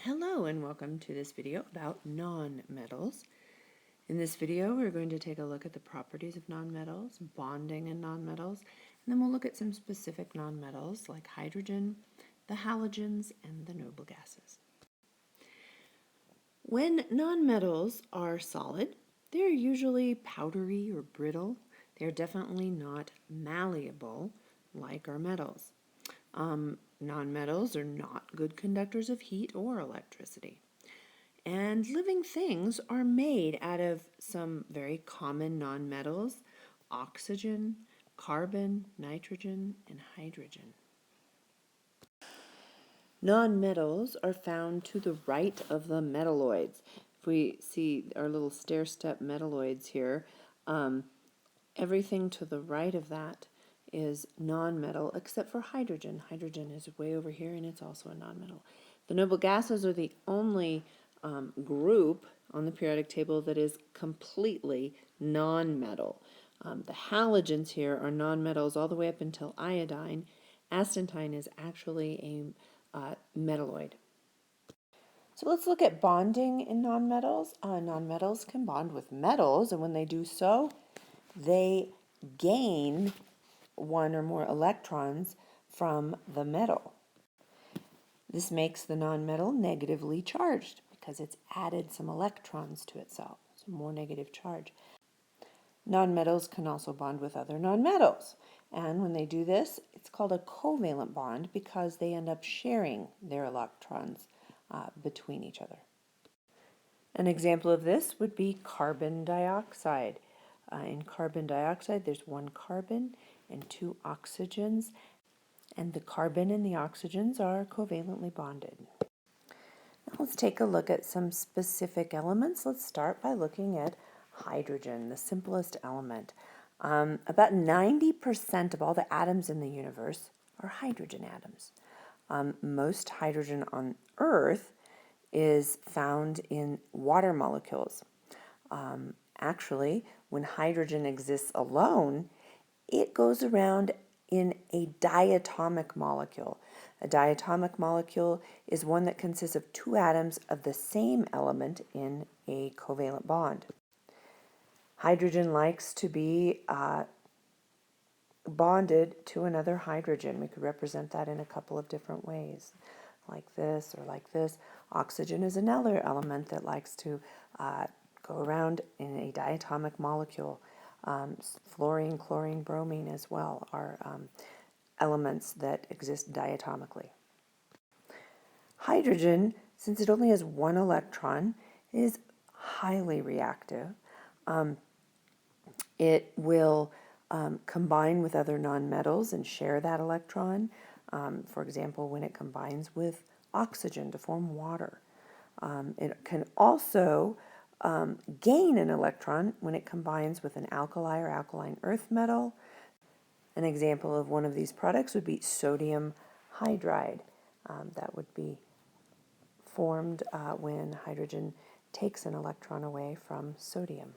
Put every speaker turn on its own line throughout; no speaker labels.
Hello and welcome to this video about nonmetals. In this video we're going to take a look at the properties of nonmetals, bonding in nonmetals, and then we'll look at some specific nonmetals like hydrogen, the halogens, and the noble gases. When nonmetals are solid, they're usually powdery or brittle. They're definitely not malleable like our metals. Nonmetals are not good conductors of heat or electricity. And living things are made out of some very common nonmetals: oxygen, carbon, nitrogen, and hydrogen. Nonmetals are found to the right of the metalloids. If we see our little stair-step metalloids here, everything to the right of that is nonmetal except for hydrogen. Hydrogen is way over here and it's also a nonmetal. The noble gases are the only group on the periodic table that is completely nonmetal. The halogens here are nonmetals all the way up until iodine. Astatine is actually a metalloid. So let's look at bonding in nonmetals. Nonmetals can bond with metals, and when they do so, they gain one or more electrons from the metal. This makes the nonmetal negatively charged because it's added some electrons to itself, so more negative charge. Nonmetals can also bond with other nonmetals, and when they do this, it's called a covalent bond because they end up sharing their electrons between each other. An example of this would be carbon dioxide. In carbon dioxide, there's one carbon and two oxygens, and the carbon and the oxygens are covalently bonded. Now let's take a look at some specific elements. Let's start by looking at hydrogen, the simplest element. About 90% of all the atoms in the universe are hydrogen atoms. Most hydrogen on Earth is found in water molecules. Actually, when hydrogen exists alone, it goes around in a diatomic molecule. A diatomic molecule is one that consists of two atoms of the same element in a covalent bond. Hydrogen likes to be bonded to another hydrogen. We could represent that in a couple of different ways, like this or like this. Oxygen is another element that likes to go around in a diatomic molecule. Fluorine, chlorine, bromine as well are elements that exist diatomically. Hydrogen, since it only has one electron, is highly reactive. It will combine with other nonmetals and share that electron. For example, when it combines with oxygen to form water. It can also gain an electron when it combines with an alkali or alkaline earth metal. An example of one of these products would be sodium hydride. That would be formed when hydrogen takes an electron away from sodium.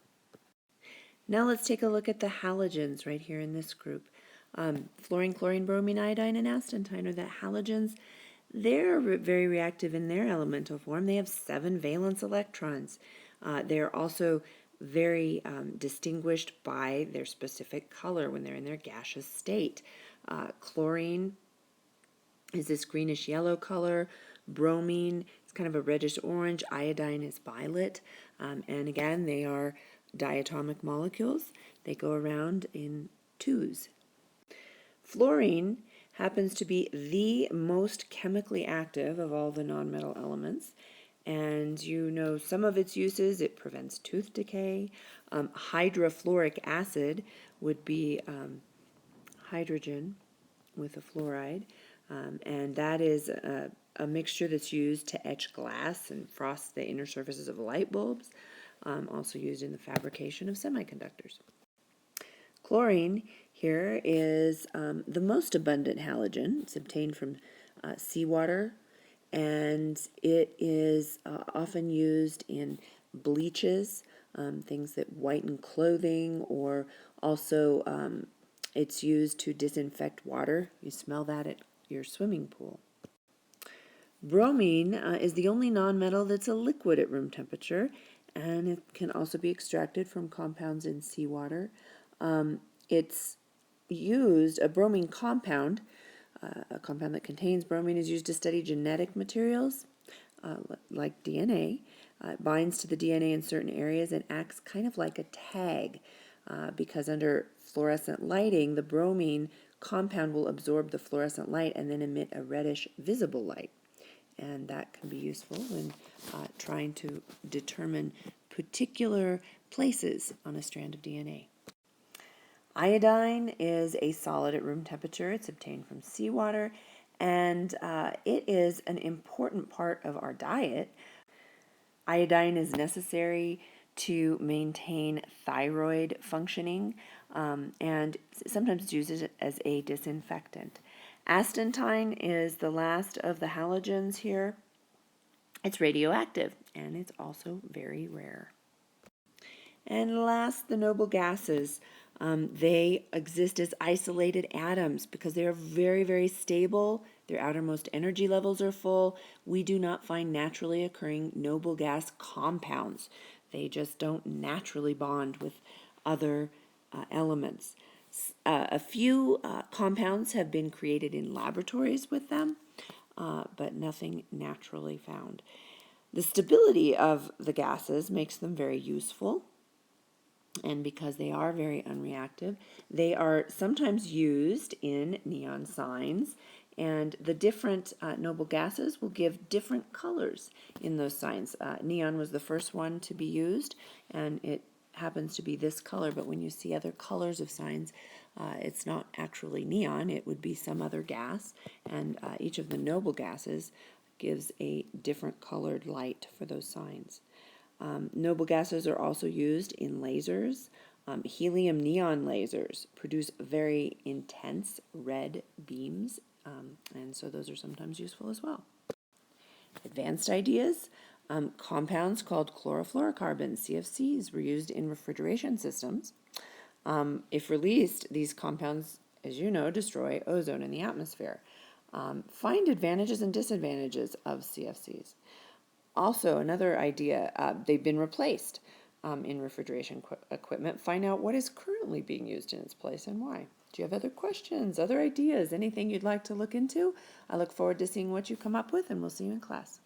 Now let's take a look at the halogens right here in this group. Fluorine, chlorine, bromine, iodine, and astatine are the halogens. They're very reactive in their elemental form. They have 7 valence electrons. They're also very distinguished by their specific color when they're in their gaseous state. Chlorine is this greenish yellow color. Bromine is kind of a reddish orange. Iodine is violet. And again, they are diatomic molecules. They go around in twos. Fluorine happens to be the most chemically active of all the nonmetal elements. And you know some of its uses. It prevents tooth decay. Hydrofluoric acid would be hydrogen with a fluoride. And that is a mixture that's used to etch glass and frost the inner surfaces of light bulbs. Also used in the fabrication of semiconductors. Chlorine here is the most abundant halogen. It's obtained from seawater, and it is often used in bleaches, things that whiten clothing, or also it's used to disinfect water. You smell that at your swimming pool. Bromine is the only nonmetal that's a liquid at room temperature, and it can also be extracted from compounds in seawater. It's used, a bromine compound, a compound that contains bromine is used to study genetic materials, like DNA. It binds to the DNA in certain areas and acts kind of like a tag, because under fluorescent lighting, the bromine compound will absorb the fluorescent light and then emit a reddish visible light. And that can be useful when trying to determine particular places on a strand of DNA. Iodine is a solid at room temperature. It's obtained from seawater, and it is an important part of our diet. Iodine is necessary to maintain thyroid functioning, and sometimes it's used as a disinfectant. Astatine is the last of the halogens here. It's radioactive, and it's also very rare. And last, the noble gases. They exist as isolated atoms because they are very, very stable. Their outermost energy levels are full. We do not find naturally occurring noble gas compounds. They just don't naturally bond with other elements. A few compounds have been created in laboratories with them, but nothing naturally found. The stability of the gases makes them very useful. And because they are very unreactive, they are sometimes used in neon signs, and the different noble gases will give different colors in those signs. Neon was the first one to be used, and it happens to be this color, but when you see other colors of signs, it's not actually neon, it would be some other gas, and each of the noble gases gives a different colored light for those signs. Noble gases are also used in lasers. Helium neon lasers produce very intense red beams, and so those are sometimes useful as well. Advanced ideas. Compounds called chlorofluorocarbons, CFCs, were used in refrigeration systems. If released, these compounds, as you know, destroy ozone in the atmosphere. Find advantages and disadvantages of CFCs. Also, another idea, they've been replaced in refrigeration equipment. Find out what is currently being used in its place and why. Do you have other questions, other ideas, anything you'd like to look into? I look forward to seeing what you come up with, and we'll see you in class.